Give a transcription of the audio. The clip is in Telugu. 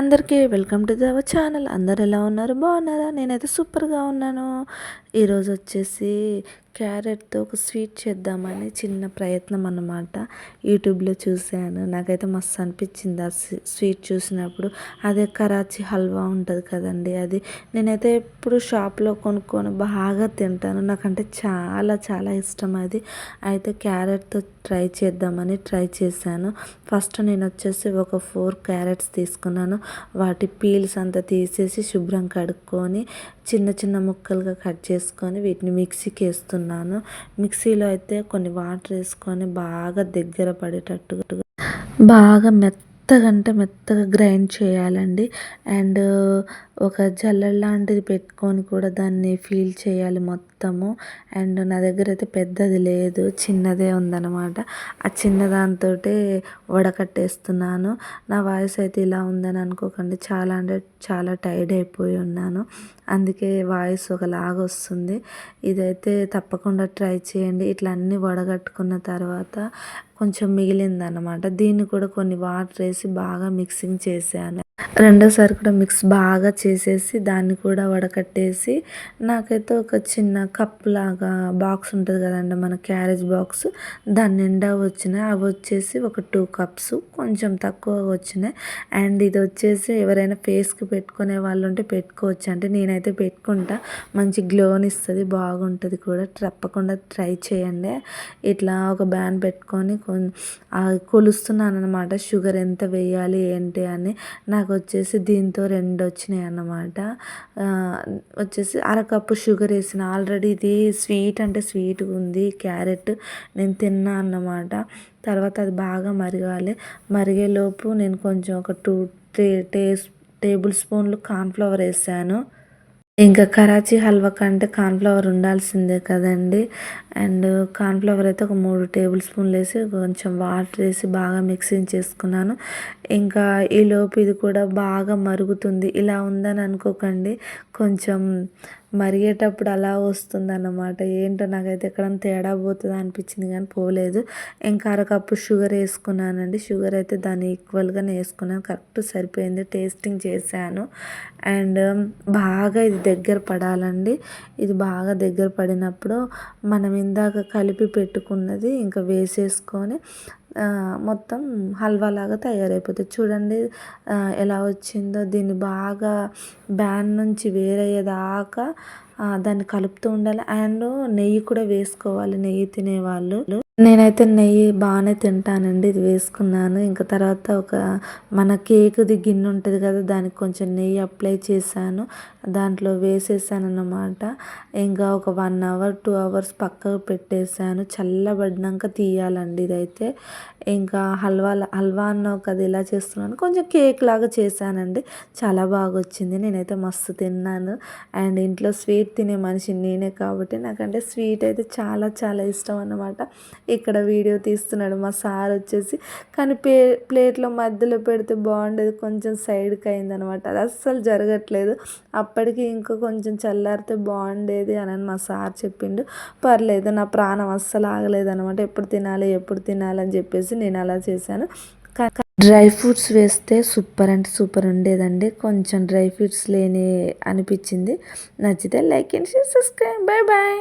అందరికీ వెల్కమ్ టు అవర్ ఛానల్. అందరు ఎలా ఉన్నారు? బాగున్నారా? నేనైతే సూపర్గా ఉన్నాను. ఈరోజు వచ్చేసి క్యారెట్తో ఒక స్వీట్ చేద్దామని చిన్న ప్రయత్నం అన్నమాట. యూట్యూబ్లో చూశాను, నాకైతే మస్తు అనిపించింది ఆ స్వీట్ చూసినప్పుడు. అదే కరాచీ హల్వా ఉంటుంది కదండి, అది నేనైతే ఎప్పుడు షాప్లో కొనుక్కొని బాగా తింటాను. నాకంటే చాలా చాలా ఇష్టం అది. అయితే క్యారెట్తో ట్రై చేద్దామని ట్రై చేశాను. ఫస్ట్ నేను వచ్చేసి ఒక 4 క్యారెట్స్ తీసుకున్నాను. వాటి పీల్స్ అంతా తీసేసి శుభ్రం కడుక్కొని చిన్న చిన్న ముక్కలుగా కట్ చేసుకొని వీటిని మిక్సీకి వేస్తున్నాను. మిక్సీలో అయితే కొన్ని వాటర్ వేసుకొని బాగా దగ్గర పడేటట్టుగా బాగా మెత్తగా గ్రైండ్ చేయాలండి. అండ్ ఒక జల్లెడ లాంటిది పెట్టుకొని కూడా దాన్ని ఫీల్ చేయాలి మొత్తము. అండ్ నా దగ్గర అయితే పెద్దది లేదు, చిన్నదే ఉందన్నమాట. ఆ చిన్న దాంతో వడకట్టేస్తున్నాను. నా వాయిస్ అయితే ఇలా ఉందని అనుకోకండి, చాలా అంటే చాలా టైర్డ్ అయిపోయి ఉన్నాను, అందుకే వాయిస్ ఒకలాగా వస్తుంది. ఇదైతే తప్పకుండా ట్రై చేయండి. ఇట్లా అన్నీ వడగట్టుకున్న తర్వాత కొంచెం మిగిలిందన్నమాట, దీన్ని కూడా కొన్ని వాటర్ వేసి బాగా మిక్సింగ్ చేశాను. రెండోసారి కూడా మిక్స్ బాగా చేసేసి దాన్ని కూడా వడకట్టేసి నాకైతే ఒక చిన్న కప్ లాగా బాక్స్ ఉంటుంది కదండి, మన క్యారేజ్ బాక్స్, దాని నిండా వచ్చినాయి. అవి వచ్చేసి ఒక 2 కప్స్, కొంచెం తక్కువ వచ్చినాయి. అండ్ ఇది వచ్చేసి ఎవరైనా ఫేస్కి పెట్టుకునే వాళ్ళు ఉంటే పెట్టుకోవచ్చు, అంటే నేనైతే పెట్టుకుంటా, మంచి గ్లోని ఇస్తుంది, బాగుంటుంది కూడా. తప్పకుండా ట్రై చేయండి. ఇట్లా ఒక బ్యాన్ పెట్టుకొని కొలుస్తున్నాను అనమాట, షుగర్ ఎంత వేయాలి ఏంటి అని. నాకు వచ్చేసి దీంతో 2 వచ్చినాయి అన్నమాట. వచ్చేసి అరకప్పు షుగర్ వేసిన. ఆల్రెడీ ఇది స్వీట్ అంటే స్వీట్గా ఉంది క్యారెట్, నేను తిన్నా అన్నమాట. తర్వాత అది బాగా మరగాలి. మరిగేలోపు నేను కొంచెం ఒక 2 టేబుల్ స్పూన్లు కార్న్ఫ్లవర్ వేసాను. ఇంకా కరాచీ హల్వా కంటే కార్న్ఫ్లవర్ ఉండాల్సిందే కదండి. అండ్ కార్న్ఫ్లవర్ అయితే ఒక 3 టేబుల్ స్పూన్లు వేసి కొంచెం వాటర్ వేసి బాగా మిక్సింగ్ చేసుకున్నాను. ఇంకా ఈలోపు ఇది కూడా బాగా మరుగుతుంది. ఇలా ఉందని అనుకోకండి, కొంచెం మరిగేటప్పుడు అలా వస్తుంది అన్నమాట. ఏంటో నాకైతే ఎక్కడైనా తేడా పోతుందా అనిపించింది, కానీ పోలేదు. ఇంకా అరకప్పు షుగర్ వేసుకున్నానండి. షుగర్ అయితే దాన్ని ఈక్వల్గానే వేసుకున్నాను, కరెక్ట్ సరిపోయింది. టేస్టింగ్ చేశాను. అండ్ బాగా ఇది దగ్గర పడాలండి. ఇది బాగా దగ్గర పడినప్పుడు మనం ఇందాక కలిపి పెట్టుకున్నది ఇంకా వేసేసుకొని మొత్తం హల్వా లాగా తయారైపోతుంది. చూడండి ఎలా వచ్చిందో. దీన్ని బాగా బ్యాన్ నుంచి వేరయ్యేదాకా దాన్ని కలుపుతూ ఉండాలి. అండ్ నెయ్యి కూడా వేసుకోవాలి, నెయ్యి తినేవాళ్ళు. నేనైతే నెయ్యి బాగానే తింటానండి, ఇది వేసుకున్నాను. ఇంకా తర్వాత ఒక మన కేకుది గిన్నె ఉంటుంది కదా, దానికి కొంచెం నెయ్యి అప్లై చేశాను, దాంట్లో వేసేసాను అన్నమాట. ఇంకా ఒక 1 అవర్ 2 అవర్స్ పక్కకు పెట్టేశాను. చల్లబడినాక తీయాలండి ఇదైతే. ఇంకా హల్వా అన్నావు కదా ఎలా చేస్తున్నాను, కొంచెం కేక్ లాగా చేశానండి, చాలా బాగా వచ్చింది. నేనైతే మస్తు తిన్నాను. అండ్ ఇంట్లో స్వీట్ తినే మనిషి నేనే కాబట్టి నాకంటే స్వీట్ అయితే చాలా చాలా ఇష్టం అన్నమాట. ఇక్కడ వీడియో తీస్తున్నాడు మా సార్ వచ్చేసి, కానీ ప్లేట్లో మధ్యలో పెడితే బాగుండేది, కొంచెం సైడ్కి అయిందనమాట, అది అస్సలు జరగట్లేదు. అప్పటికి ఇంకో కొంచెం చల్లారితే బాగుండేది అని మా సార్ చెప్పిండు. పర్లేదు, నా ప్రాణం అస్సలు ఆగలేదనమాట, ఎప్పుడు తినాలి అని చెప్పేసి నేను అలా చేశాను. డ్రై ఫ్రూట్స్ వేస్తే సూపర్ అంటే సూపర్ ఉండేదండి. కొంచెం డ్రై ఫ్రూట్స్ లేని అనిపించింది. నచ్చితే like and share, subscribe. Bye bye.